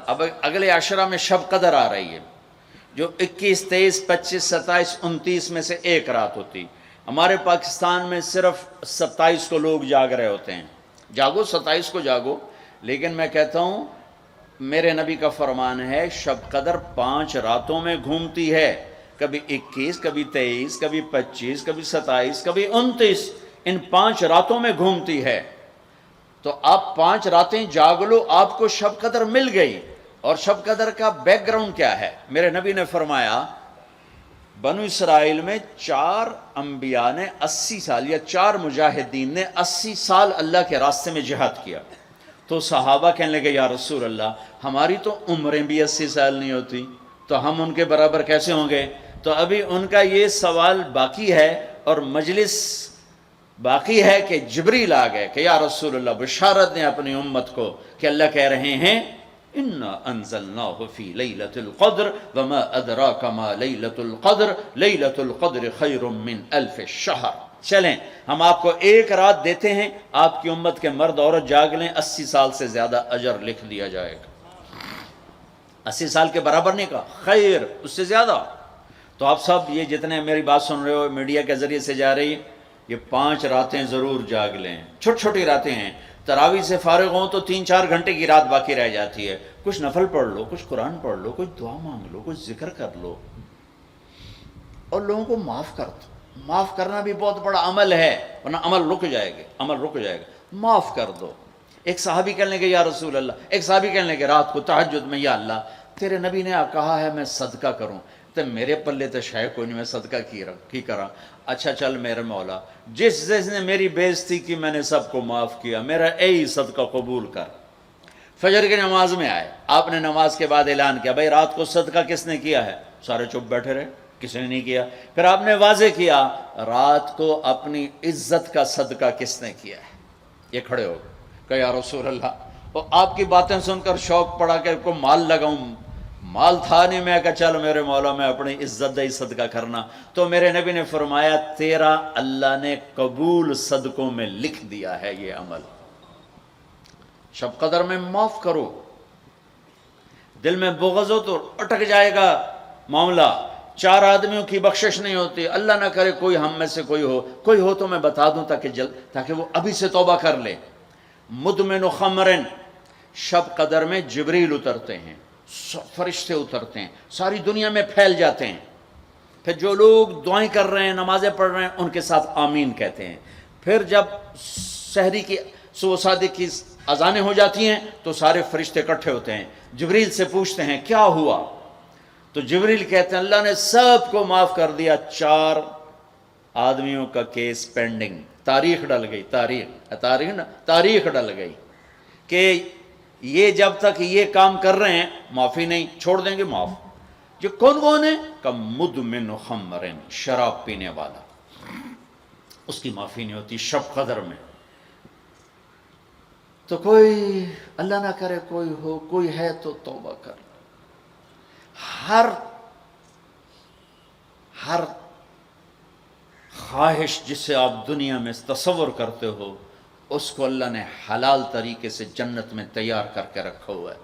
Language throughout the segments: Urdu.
اب اگلے عشرہ میں شب قدر آ رہی ہے، جو 21، 23، 25، 27، 29 میں سے ایک رات ہوتی۔ ہمارے پاکستان میں صرف 27 کو لوگ جاگ رہے ہوتے ہیں۔ جاگو، 27 کو جاگو، لیکن میں کہتا ہوں میرے نبی کا فرمان ہے شب قدر 5 راتوں میں گھومتی ہے، کبھی 21، کبھی 23، کبھی 25، کبھی 27، کبھی 29، ان 5 راتوں میں گھومتی ہے۔ تو آپ 5 راتیں جاگ لو، آپ کو شب قدر مل گئی۔ اور شب قدر کا بیک گراؤنڈ کیا ہے؟ میرے نبی نے فرمایا بنو اسرائیل میں 4 انبیاء نے 80 سال، یا 4 مجاہدین نے 80 سال اللہ کے راستے میں جہاد کیا۔ تو صحابہ کہنے لگے یا رسول اللہ، ہماری تو عمریں بھی 80 سال نہیں ہوتی، تو ہم ان کے برابر کیسے ہوں گے؟ تو ابھی ان کا یہ سوال باقی ہے اور مجلس باقی ہے کہ جبریل آ گئے کہ یا رسول اللہ بشارت دیں اپنی امت کو کہ اللہ کہہ رہے ہیں اِنَّا أَنزَلْنَاهُ فِي لَيْلَةِ الْقَدْرِ وَمَا أَدْرَاكَ مَا لَيْلَةُ الْقَدْرِ لَيْلَةُ الْقَدْرِ خَيْرٌ مِّنْ أَلْفِ الشَّهْرِ۔ چلیں ہم آپ کو ایک رات دیتے ہیں، آپ کی امت کے مرد عورت جاگ لیں، 80 سال سے زیادہ اجر لکھ دیا جائے گا۔ 80 سال کے برابر نہیں کہا، خیر اس سے زیادہ۔ تو آپ سب یہ جتنے میری بات سن رہے ہو میڈیا کے ذریعے سے جا رہی، یہ 5 راتیں ضرور جاگ لیں۔ چھوٹی چھوٹی راتیں ہیں، تراویح سے فارغ ہوں تو 3-4 گھنٹے کی رات باقی رہ جاتی ہے، کچھ نفل پڑھ لو، کچھ قرآن پڑھ لو، کچھ دعا مانگ لو، کچھ ذکر کر لو، اور لوگوں کو معاف کر دو۔ معاف کرنا بھی بہت بڑا عمل ہے، ورنہ عمل رک جائے گا، عمل رک جائے گا۔ معاف کر دو۔ ایک صحابی کہنے لگے یا رسول اللہ، ایک صحابی کہنے لگے رات کو تہجد میں یا اللہ تیرے نبی نے کہا ہے میں صدقہ کروں، تو میرے پلے تو شاید کوئی نہیں، میں صدقہ کی کرا۔ اچھا چل میرے مولا، جس نے میری بے عزتی کی میں نے سب کو معاف کیا، میرا اے صدقہ قبول کر۔ فجر کی نماز میں آئے، آپ نے نماز کے بعد اعلان کیا بھائی رات کو صدقہ کس نے کیا ہے؟ سارے چپ بیٹھے رہے، کسی نے نہیں کیا۔ پھر آپ نے واضح کیا رات کو اپنی عزت کا صدقہ کس نے کیا ہے؟ یہ کھڑے ہو گئے کہ یا رسول اللہ، اور آپ کی باتیں سن کر شوق پڑا کہ کو مال لگاؤں، مال تھا نہیں، میں کہا چل میرے مولا میں اپنی عزت دے صدقہ کرنا۔ تو میرے نبی نے فرمایا تیرا اللہ نے قبول صدقوں میں لکھ دیا ہے یہ عمل۔ شب قدر میں معاف کرو۔ دل میں بغض ہو تو اٹک جائے گا معاملہ۔ 4 آدمیوں کی بخشش نہیں ہوتی، اللہ نہ کرے کوئی ہم میں سے کوئی ہو تو میں بتا دوں تاکہ وہ ابھی سے توبہ کر لے۔ مدمن خمرن، شب قدر میں جبریل اترتے ہیں، فرشتے اترتے ہیں، ساری دنیا میں پھیل جاتے ہیں۔ پھر جو لوگ دعائیں کر رہے ہیں، نمازیں پڑھ رہے ہیں، ان کے ساتھ آمین کہتے ہیں۔ پھر جب سحری کی صبح صادق کی اذانیں ہو جاتی ہیں تو سارے فرشتے اکٹھے ہوتے ہیں، جبریل سے پوچھتے ہیں کیا ہوا؟ تو جبریل کہتے ہیں اللہ نے سب کو معاف کر دیا، 4 آدمیوں کا کیس پینڈنگ۔ تاریخ ڈل گئی، تاریخ ڈل گئی کہ یہ جب تک یہ کام کر رہے ہیں معافی نہیں، چھوڑ دیں گے معاف۔ جو کون ہے کہ مدمن خمرن، شراب پینے والا، اس کی معافی نہیں ہوتی شب قدر میں۔ تو کوئی اللہ نہ کرے کوئی ہے تو توبہ کر۔ ہر خواہش جسے آپ دنیا میں تصور کرتے ہو اس کو اللہ نے حلال طریقے سے جنت میں تیار کر کے رکھا ہوا ہے۔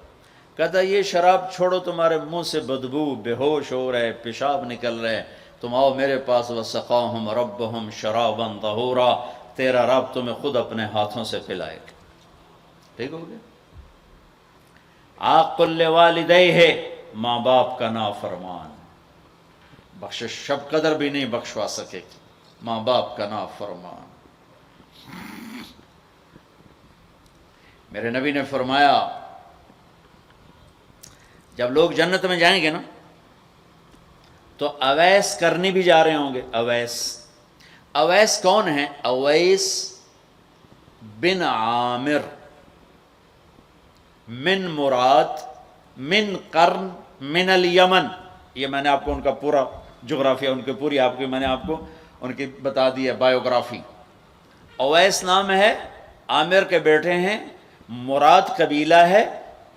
کہتا یہ شراب چھوڑو، تمہارے منہ سے بدبو، بے ہوش ہو رہے، پیشاب نکل رہے، تم آؤ میرے پاس، وَسَقَاهُمْ رَبُّهُمْ شَرَابًا طَهُورًا، تیرا رب تمہیں خود اپنے ہاتھوں سے پلائے گا۔ ٹھیک ہو گیا؟ عَاقٌ لِوَالِدَيْهِ، ماں باپ کا نافرمان، بخشش شب قدر بھی نہیں بخشوا سکے گی، ماں باپ کا نافرمان۔ میرے نبی نے فرمایا جب لوگ جنت میں جائیں گے نا تو اویس کرنی بھی جا رہے ہوں گے۔ اویس کون ہیں؟ اویس بن عامر من مراد من قرن من الیمن۔ یہ میں نے آپ کو ان کا پورا جغرافیہ، ان کی پوری میں نے آپ کو ان کی بتا دی ہے بایوگرافی۔ اویس نام ہے، عامر کے بیٹے ہیں، مراد قبیلہ ہے،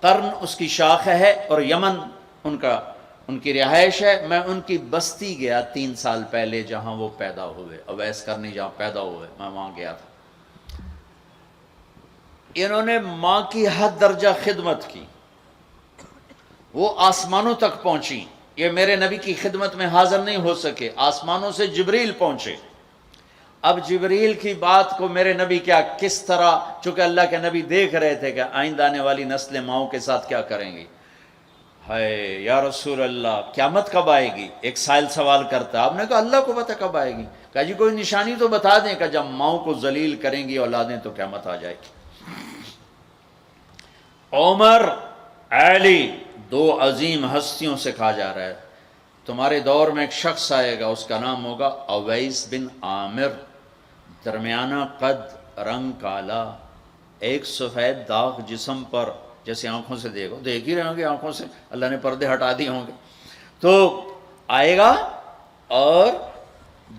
قرن اس کی شاخ ہے، اور یمن ان کی رہائش ہے۔ میں ان کی بستی گیا 3 سال پہلے جہاں وہ پیدا ہوئے، اویس کرنی جہاں پیدا ہوئے، میں وہاں گیا تھا۔ انہوں نے ماں کی حد درجہ خدمت کی، وہ آسمانوں تک پہنچی. یہ میرے نبی کی خدمت میں حاضر نہیں ہو سکے، آسمانوں سے جبریل پہنچے. اب جبریل کی بات کو میرے نبی کیا کس طرح، چونکہ اللہ کے نبی دیکھ رہے تھے کہ آئندہ آنے والی نسلیں ماؤں کے ساتھ کیا کریں گی. ہے یا رسول اللہ قیامت کب آئے گی؟ ایک سائل سوال کرتا. آپ نے کہا اللہ کو پتہ کب آئے گی. کہا جی کوئی نشانی تو بتا دیں کہ جب ماؤں کو ذلیل کریں گی اولادیں تو قیامت آ جائے گی. عمر، علی، دو عظیم ہستیوں سے کہا جا رہا ہے تمہارے دور میں ایک شخص آئے گا، اس کا نام ہوگا اویس بن عامر، درمیانہ قد، رنگ کالا، ایک سفید داغ جسم پر، جیسے آنکھوں سے دیکھ ہی رہے ہوں گے، آنکھوں سے اللہ نے پردے ہٹا دیے ہوں گے. تو آئے گا، اور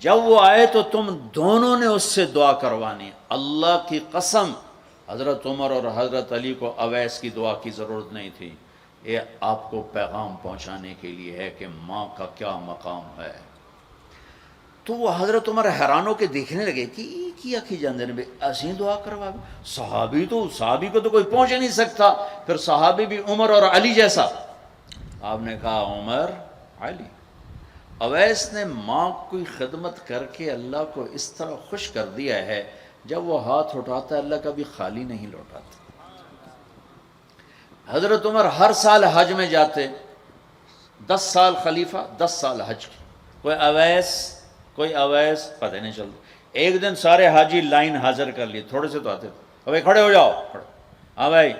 جب وہ آئے تو تم دونوں نے اس سے دعا کروانی. اللہ کی قسم حضرت عمر اور حضرت علی کو اویس کی دعا کی ضرورت نہیں تھی. یہ آپ کو پیغام پہنچانے کے لیے ہے کہ ماں کا کیا مقام ہے. تو وہ حضرت عمر حیران ہو کے دیکھنے لگے کہ یہ کیا کی جاندے نے ایسی دعا کروا. صحابی کو تو کوئی پہنچ نہیں سکتا، پھر صحابی بھی عمر اور علی جیسا. آپ نے کہا عمر، علی. اویس نے ماں کی خدمت کر کے اللہ کو اس طرح خوش کر دیا ہے، جب وہ ہاتھ اٹھاتا ہے اللہ کبھی خالی نہیں لوٹاتا. حضرت عمر ہر سال حج میں جاتے، 10 سال خلیفہ، 10 سال حج کی. کوئی اویس پتہ نہیں چلتا. ایک دن سارے حاجی لائن حاضر کر لی، تھوڑے سے تو آتے تھے. بھائی کھڑے ہو جاؤ، ہاں بھائی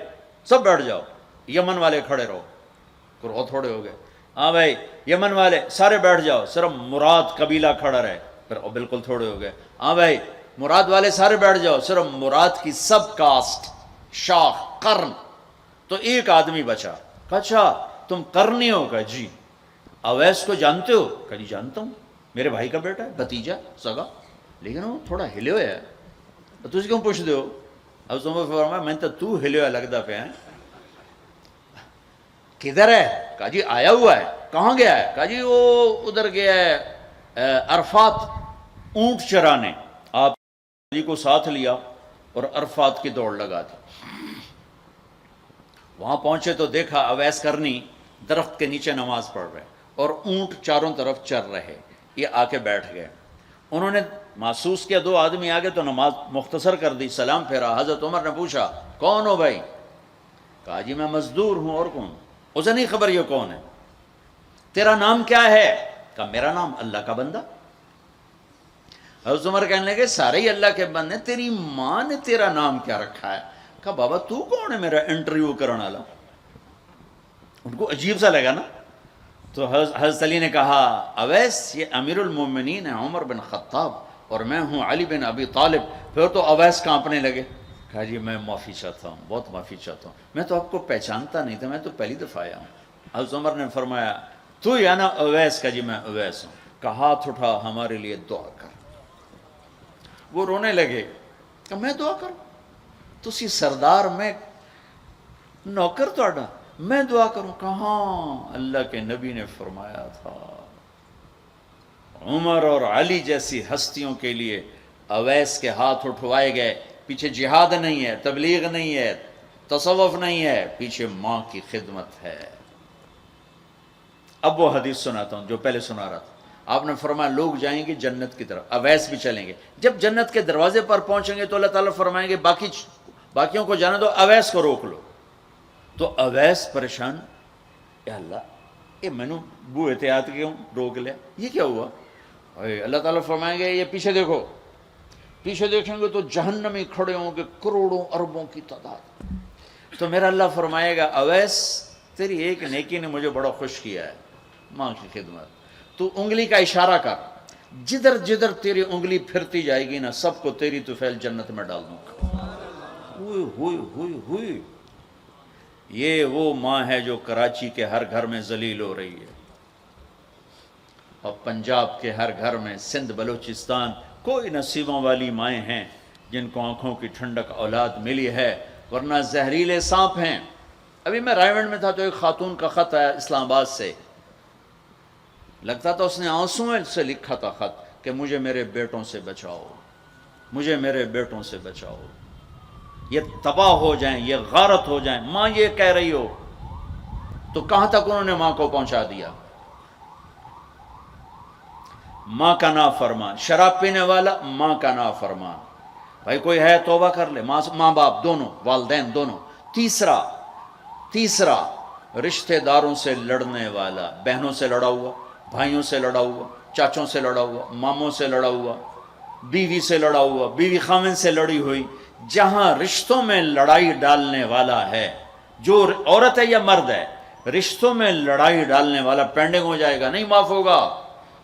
سب بیٹھ جاؤ. یمن والے کھڑے رہو، تھوڑے ہو گئے. ہاں بھائی یمن والے سارے بیٹھ جاؤ، صرف مراد قبیلہ کھڑا رہے، پھر بالکل تھوڑے ہو گئے. ہاں بھائی مراد والے سارے بیٹھ جاؤ، صرف مراد کی سب کاسٹ، شاخ، قرن. تو ایک آدمی بچا. اچھا تم قرنی ہو؟ کہا جی. اویس کو جانتے ہو؟ کہا جی جانتا ہوں، میرے بھائی کا بیٹا ہے، بھتیجا سگا، لیکن وہ تھوڑا ہلے ہوئے ہے. تجھ کیوں پوچھ دے ہو؟ اب تم فرمایا میں تو ہلے ہوئے لگتا پہ ہیں. کدھر ہے؟ کہا جی آیا ہوا ہے. کہاں گیا ہے؟ کہا جی وہ ادھر گیا ہے عرفات اونٹ چرانے. آپ جی کو ساتھ لیا اور عرفات کی دوڑ لگا دی. وہاں پہنچے تو دیکھا اویس کرنی درخت کے نیچے نماز پڑھ رہے اور اونٹ چاروں طرف چر رہے. یہ آ کے بیٹھ گئے. انہوں نے محسوس کیا 2 آدمی آگے تو نماز مختصر کر دی، سلام پھیرا. حضرت عمر نے پوچھا کون ہو بھائی؟ کہا جی میں مزدور ہوں. اور کون؟ اسے نہیں خبر یہ کون ہے. تیرا نام کیا ہے؟ کہا میرا نام اللہ کا بندہ. حضرت عمر کہنے لگے سارے ہی اللہ کے بندے، تیری ماں نے تیرا نام کیا رکھا ہے؟ کہا بابا تو کون ہے میرا انٹرویو کرنے والا؟ ان کو عجیب سا لگا نا. تو حضرت علی نے کہا اویس یہ امیر المومنین ہے عمر بن خطاب اور میں ہوں علی بن ابی طالب. پھر تو اویس کانپنے لگے. کہا جی میں معافی چاہتا ہوں، بہت معافی چاہتا ہوں، میں تو آپ کو پہچانتا نہیں تھا، میں تو پہلی دفعہ آیا ہوں. حضرت عمر نے فرمایا تو یا نا اویس؟ کا جی میں اویس ہوں. کہا ہاتھ اٹھا ہمارے لیے دعا کر. وہ رونے لگے. کہ میں دعا کروں؟ تسی سردار، میں نوکر توڑا، میں دعا کروں؟ کہاں، اللہ کے نبی نے فرمایا تھا عمر اور علی جیسی ہستیوں کے لیے اویس کے ہاتھ اٹھوائے گئے. پیچھے جہاد نہیں ہے، تبلیغ نہیں ہے، تصوف نہیں ہے، پیچھے ماں کی خدمت ہے. اب وہ حدیث سناتا ہوں جو پہلے سنا رہا تھا. آپ نے فرمایا لوگ جائیں گے جنت کی طرف، اویس بھی چلیں گے. جب جنت کے دروازے پر پہنچیں گے تو اللہ تعالیٰ فرمائیں گے باقیوں کو جانے دو، اویس کو روک لو. تو اویس پریشان، اے اللہ یہ میں نے بو احتیاط کیوں روک لیا، یہ کیا ہوا؟ اللہ تعالیٰ فرمائیں گے یہ پیچھے دیکھو. پیچھے دیکھیں گے تو جہنمی کھڑے ہوں گے کروڑوں اربوں کی تعداد. تو میرا اللہ فرمائے گا اویس تیری ایک نیکی نے مجھے بڑا خوش کیا ہے، ماں کی خدمت. تو انگلی کا اشارہ کر، جدھر جدھر تیری انگلی پھرتی جائے گی نا سب کو تیری طفیل جنت میں ڈال دوں گا. ہوئی ہوئی ہوئی ہوئی. یہ وہ ماں ہے جو کراچی کے ہر گھر میں ذلیل ہو رہی ہے، اور پنجاب کے ہر گھر میں، سندھ بلوچستان کوئی نصیبوں والی مائیں ہیں جن کو آنکھوں کی ٹھنڈک اولاد ملی ہے، ورنہ زہریلے سانپ ہیں. ابھی میں رائے گنج میں تھا تو ایک خاتون کا خط آیا اسلام آباد سے. لگتا تھا اس نے آنسوں سے لکھا تھا خط کہ مجھے میرے بیٹوں سے بچاؤ، مجھے میرے بیٹوں سے بچاؤ. یہ تباہ ہو جائیں، یہ غارت ہو جائیں، ماں یہ کہہ رہی ہو، تو کہاں تک انہوں نے ماں کو پہنچا دیا؟ ماں کا نافرمان، شراب پینے والا ماں کا نافرمان. بھائی کوئی ہے توبہ کر لے. ماں باپ دونوں، والدین دونوں. تیسرا رشتہ داروں سے لڑنے والا، بہنوں سے لڑا ہوا، بھائیوں سے لڑا ہوا، چاچوں سے لڑا ہوا، ماموں سے لڑا ہوا، بیوی سے لڑا ہوا، بیوی خاوند سے لڑی ہوئی. جہاں رشتوں میں لڑائی ڈالنے والا ہے، جو عورت ہے یا مرد ہے، رشتوں میں لڑائی ڈالنے والا پینڈنگ ہو جائے گا، نہیں معاف ہوگا.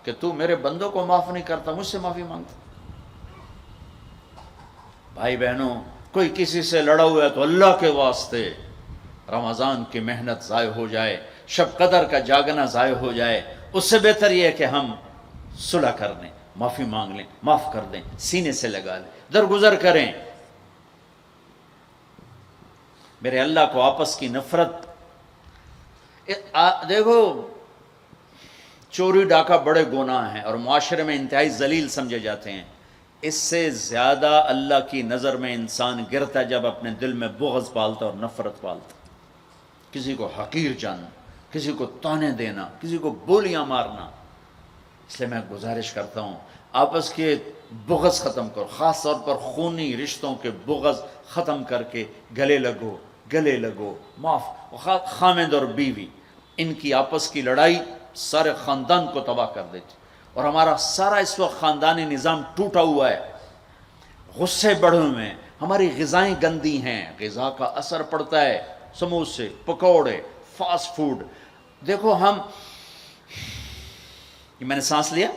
کہ تو میرے بندوں کو معاف نہیں کرتا، مجھ سے معافی مانگتا. بھائی بہنوں، کوئی کسی سے لڑا ہوا ہے تو اللہ کے واسطے رمضان کی محنت ضائع ہو جائے، شب قدر کا جاگنا ضائع ہو جائے، اس سے بہتر یہ ہے کہ ہم صلح کر لیں، معافی مانگ لیں، معاف کر دیں، سینے سے لگا لیں، درگزر کریں. میرے اللہ کو آپس کی نفرت. دیکھو، چوری ڈاکہ بڑے گناہ ہیں اور معاشرے میں انتہائی ذلیل سمجھے جاتے ہیں. اس سے زیادہ اللہ کی نظر میں انسان گرتا ہے جب اپنے دل میں بغض پالتا اور نفرت پالتا. کسی کو حقیر جاننا، کسی کو تانے دینا، کسی کو بولیاں مارنا. اس لیے میں گزارش کرتا ہوں، آپس کے بغض ختم کرو، خاص طور پر خونی رشتوں کے بغض ختم کر کے گلے لگو. معاف. خاوند اور بیوی، ان کی آپس کی لڑائی سارے خاندان کو تباہ کر دیتی. اور ہمارا سارا اس وقت خاندانی نظام ٹوٹا ہوا ہے، غصے بڑھے ہوئے ہیں، ہماری غذائیں گندی ہیں، غذا کا اثر پڑتا ہے. سموسے، پکوڑے، فاسٹ فوڈ. دیکھو میں نے سانس لیا،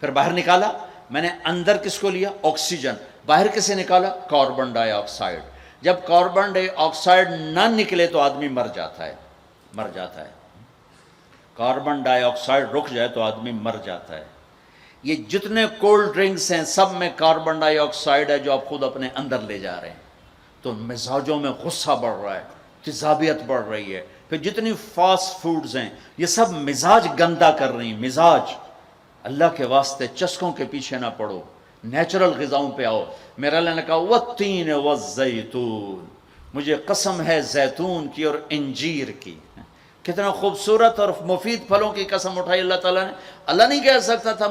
پھر باہر نکالا، میں نے اندر کس کو لیا؟ آکسیجن. باہر کسے نکالا؟ کاربن ڈائی آکسائڈ. جب کاربن ڈائی آکسائڈ نہ نکلے تو آدمی مر جاتا ہے. کاربن ڈائی آکسائڈ رک جائے تو آدمی مر جاتا ہے. یہ جتنے کولڈ ڈرنکس ہیں سب میں کاربن ڈائی آکسائڈ ہے جو آپ خود اپنے اندر لے جا رہے ہیں. تو مزاجوں میں غصہ بڑھ رہا ہے، تیزابیت بڑھ رہی ہے. پھر جتنی فاسٹ فوڈز ہیں یہ سب مزاج گندا کر رہی ہیں. مزاج. اللہ کے واسطے چسکوں کے پیچھے نہ پڑو، نیچرل غذاؤں پہ آؤ. میرا اللہ نے کہا والتین والزیتون، مجھے قسم ہے زیتون کی اور انجیر کی. کتنا خوبصورت اور مفید پھلوں کی قسم اٹھائی اللہ تعالیٰ نے. اللہ نہیں کہہ سکتا تھا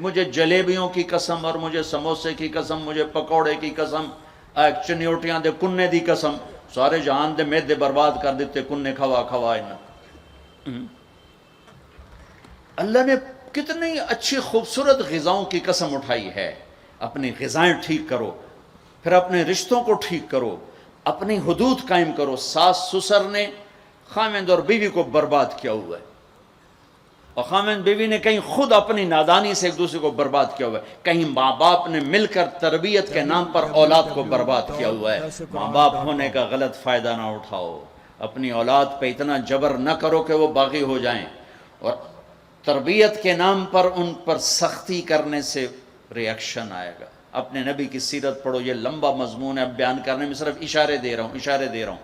مجھے جلیبیوں کی قسم اور مجھے سموسے کی قسم، مجھے پکوڑے کی قسم، چنیوٹیاں دے کنے دی قسم. سارے جہان دے میدے برباد کر دیتے کنے کھوا. اللہ نے کتنی اچھی خوبصورت غذاؤں کی قسم اٹھائی ہے. اپنی غذائیں ٹھیک کرو، پھر اپنے رشتوں کو ٹھیک کرو، اپنی حدود قائم کرو. ساس سسر نے خاوند اور بیوی کو برباد کیا ہوا ہے، اور خاوند بیوی نے کہیں خود اپنی نادانی سے ایک دوسرے کو برباد کیا ہوا ہے، کہیں ماں باپ نے مل کر تربیت کے نام پر اولاد کو برباد کیا ہوا ہے. ماں باپ ہونے کا غلط فائدہ نہ اٹھاؤ، اپنی اولاد پہ اتنا جبر نہ کرو کہ وہ باغی ہو جائیں، اور تربیت کے نام پر ان پر سختی کرنے سے ریاکشن آئے گا. اپنے نبی کی سیرت پڑھو. یہ لمبا مضمون ہے، اب بیان کرنے میں صرف اشارے دے رہا ہوں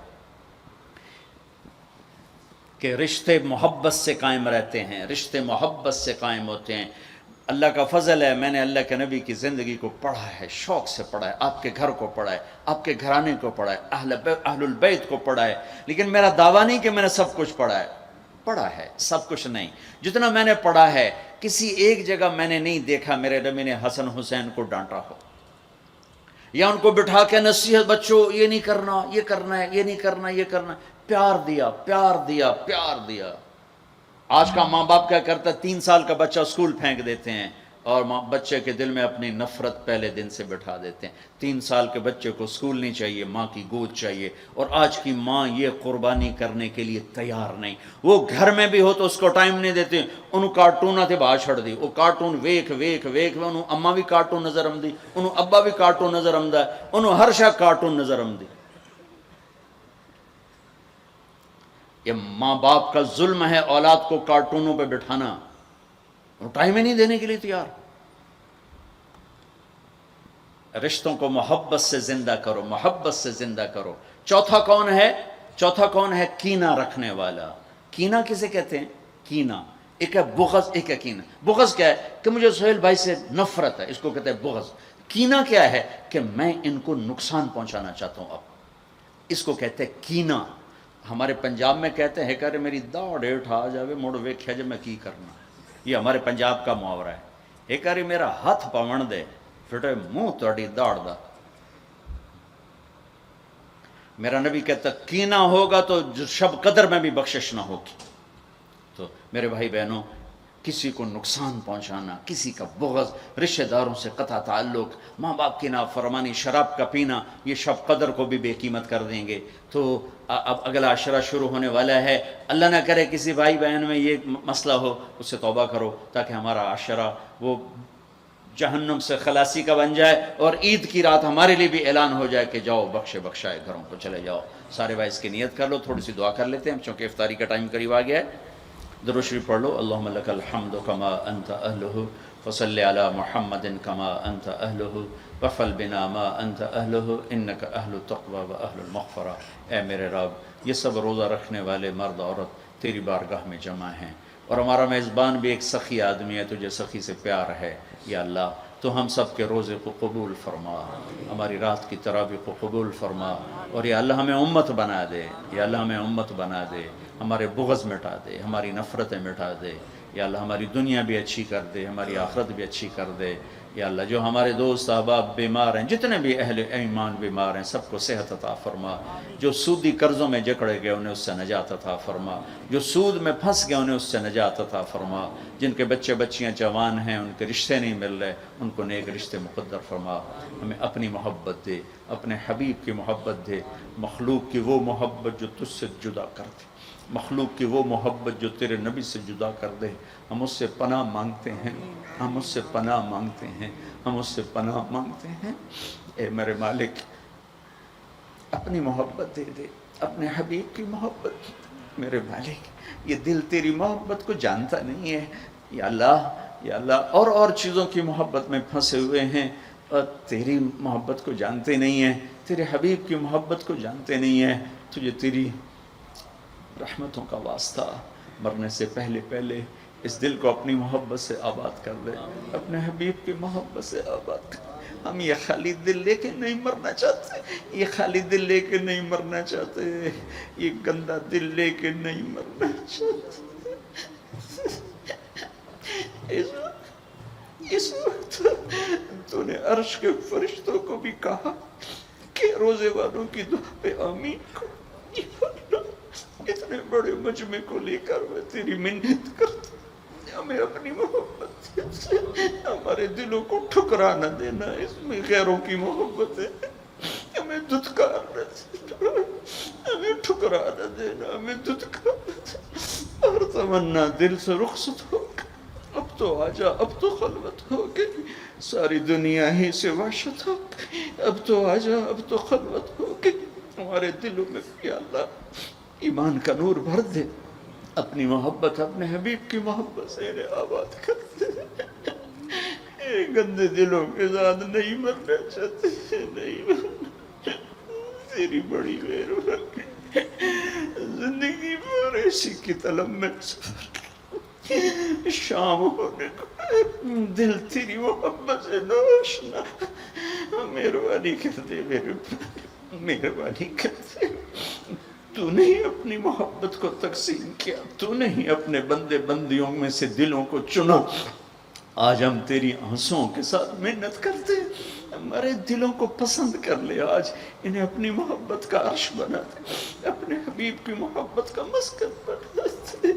کہ رشتے محبت سے قائم رہتے ہیں، رشتے محبت سے قائم ہوتے ہیں. اللہ کا فضل ہے، میں نے اللہ کے نبی کی زندگی کو پڑھا ہے، شوق سے پڑھا ہے، آپ کے گھر کو پڑھا ہے، آپ کے گھرانے کو پڑھا ہے، اہل البیت کو پڑھا ہے. لیکن میرا دعویٰ نہیں کہ میں نے سب کچھ پڑھا ہے، سب کچھ نہیں. جتنا میں نے پڑھا ہے کسی ایک جگہ میں نے نہیں دیکھا میرے نبی نے حسن حسین کو ڈانٹا ہو، یا ان کو بٹھا کے نصیحت، بچوں یہ نہیں کرنا، یہ کرنا ہے، یہ نہیں کرنا، یہ کرنا ہے. پیار دیا. آج کا ماں باپ کیا کرتا ہے؟ 3 سال کا بچہ اسکول پھینک دیتے ہیں اور بچے کے دل میں اپنی نفرت پہلے دن سے بٹھا دیتے ہیں. 3 سال کے بچے کو اسکول نہیں چاہیے، ماں کی گود چاہیے. اور آج کی ماں یہ قربانی کرنے کے لیے تیار نہیں. وہ گھر میں بھی ہو تو اس کو ٹائم نہیں دیتے. انہوں کارٹون تے باہر چھڑ دی، وہ کارٹون ویکھ انہوں اما بھی کارٹون نظر آمدی، انہوں ابا بھی کارٹون نظر آمدا، انہوں ہر شاہ کارٹون نظر آمدی. یہ ماں باپ کا ظلم ہے اولاد کو کارٹونوں پہ بٹھانا. وہ ٹائم ہی نہیں دینے کے لیے تیار. رشتوں کو محبت سے زندہ کرو. چوتھا کون ہے؟ کینہ رکھنے والا. کینہ کسے کہتے ہیں؟ کینہ ایک ہے بغض، ایک ہے کینہ. بغض کیا ہے؟ کہ مجھے سہیل بھائی سے نفرت ہے، اس کو کہتے ہیں بغض. کینہ کیا ہے؟ کہ میں ان کو نقصان پہنچانا چاہتا ہوں. اب اس کو کہتے ہیں کینہ. ہمارے پنجاب میں کہتے ہیں کہ میری داڑ اٹھا جاوے مڑ ویکھیا جے میں کی کرنا. یہ ہمارے پنجاب کا محاورہ ہے. ایک باری میرا ہاتھ پون دے پھٹے منہ تہاڈی داڑ دا. میرا نبی کہتا کینہ ہوگا تو شب قدر میں بھی بخشش نہ ہوگی. تو میرے بھائی بہنوں، کسی کو نقصان پہنچانا، کسی کا بغض، رشتہ داروں سے قطع تعلق، ماں باپ کی نافرمانی، شراب کا پینا، یہ شب قدر کو بھی بے قیمت کر دیں گے. تو اب اگلا عشرہ شروع ہونے والا ہے. اللہ نہ کرے کسی بھائی بہن میں یہ مسئلہ ہو، اس سے توبہ کرو تاکہ ہمارا عشرہ وہ جہنم سے خلاصی کا بن جائے، اور عید کی رات ہمارے لیے بھی اعلان ہو جائے کہ جاؤ بخشے بخشائے گھروں کو چلے جاؤ. سارے بھائی اس کی نیت کر لو. تھوڑی سی دعا کر لیتے ہیں چونکہ افطاری کا ٹائم قریب آ گیا ہے. درود شریف پڑھ لو. اللہم لک الحمد کما انت اہلہ فصلی علی محمد کما انت اہلہ وفل بنا ما انت اہلہ انک اہل التقوی و اہل المغفرہ. اے میرے رب، یہ سب روزہ رکھنے والے مرد عورت تیری بارگاہ میں جمع ہیں، اور ہمارا میزبان بھی ایک سخی آدمی ہے، تجھے سخی سے پیار ہے. یا اللہ تو ہم سب کے روزے کو قبول فرما، ہماری رات کی تراویح کو قبول فرما، اور یا اللہ ہمیں امت بنا دے. یا اللہ ہمیں امت بنا دے، ہمارے بغض مٹا دے، ہماری نفرتیں مٹا دے. یا اللہ ہماری دنیا بھی اچھی کر دے، ہماری آخرت بھی اچھی کر دے. یا اللہ جو ہمارے دوست احباب بیمار ہیں، جتنے بھی اہل ایمان بیمار ہیں، سب کو صحت عطا فرما. جو سودی قرضوں میں جکڑے گئے انہیں اس سے نجات عطا فرما. جو سود میں پھنس گئے انہیں اس سے نجات عطا فرما. جن کے بچے بچیاں جوان ہیں، ان کے رشتے نہیں مل رہے، ان کو نیک رشتے مقدر فرما. ہمیں اپنی محبت دے، اپنے حبیب کی محبت دے، مخلوق کی وہ محبت جو تجھ سے جدا کر دے، مخلوق کی وہ محبت جو تیرے نبی سے جدا کر دے. ہم اس سے پناہ مانگتے ہیں، ہم اس سے پناہ مانگتے ہیں، ہم اس سے پناہ مانگتے ہیں. اے میرے مالک، اپنی محبت دے دے، اپنے حبیب کی محبت. میرے مالک، یہ دل تیری محبت کو جانتا نہیں ہے. یا اللہ، یا اللہ، اور چیزوں کی محبت میں پھنسے ہوئے ہیں، اور تیری محبت کو جانتے نہیں ہیں، تیرے حبیب کی محبت کو جانتے نہیں ہیں. تجھے تیری رحمتوں کا واسطہ، مرنے سے پہلے پہلے اس دل کو اپنی محبت سے آباد کر دے، اپنے حبیب کی محبت سے آباد کر. ہم یہ خالی دل لے کے نہیں مرنا چاہتے، یہ خالی دل لے کے نہیں مرنا چاہتے، یہ گندا دل لے کے نہیں مرنا چاہتے. اس وقت تو نے عرش کے فرشتوں کو بھی کہا کہ روزے والوں کی دعا پہ آمین کو. اتنے بڑے مجمع کو لے کر میں تیری منت کرتا ہوں، ہمیں اپنی محبت سے ہمارے دلوں کو ٹھکرا نہ دینا. اس میں غیروں کی محبت ہے، ہمیں دھتکار نہ دینا، ہمیں ٹھکرا نہ دینا، ہمیں دھتکار نہ دینا. اور تمنا دل سے رخصت ہو گئی. اب تو آجا، اب تو خلوت ہو گئی، ساری دنیا ہی سے وحشت ہو گئی. اب تو آجا، اب تو خلوت ہو گئی. ہمارے دلوں میں یا اللہ ایمان کا نور بھر دے، اپنی محبت، اپنے حبیب کی محبت سے انہیں آباد کر دے. اے گندے دلوں کے ساتھ نہیں مرنا چاہتے، نہیں مرنا. تیری بڑی مہربانی، زندگی بھر ایسی کی طلب میں شام ہونے کو دل تیری محبت سے ناشنا. مہربانی کر دے، مہربانی کر دے. تو نہیں اپنی محبت کو تقسیم کیا، تو نہیں اپنے بندے بندیوں میں سے دلوں کو چنا. آج ہم تیری آنسوؤں کے ساتھ محنت کرتے، ہمارے دلوں کو پسند کر لے. آج انہیں اپنی محبت کا عرش بنا دے، اپنے حبیب کی محبت کا مسکن بنا دے.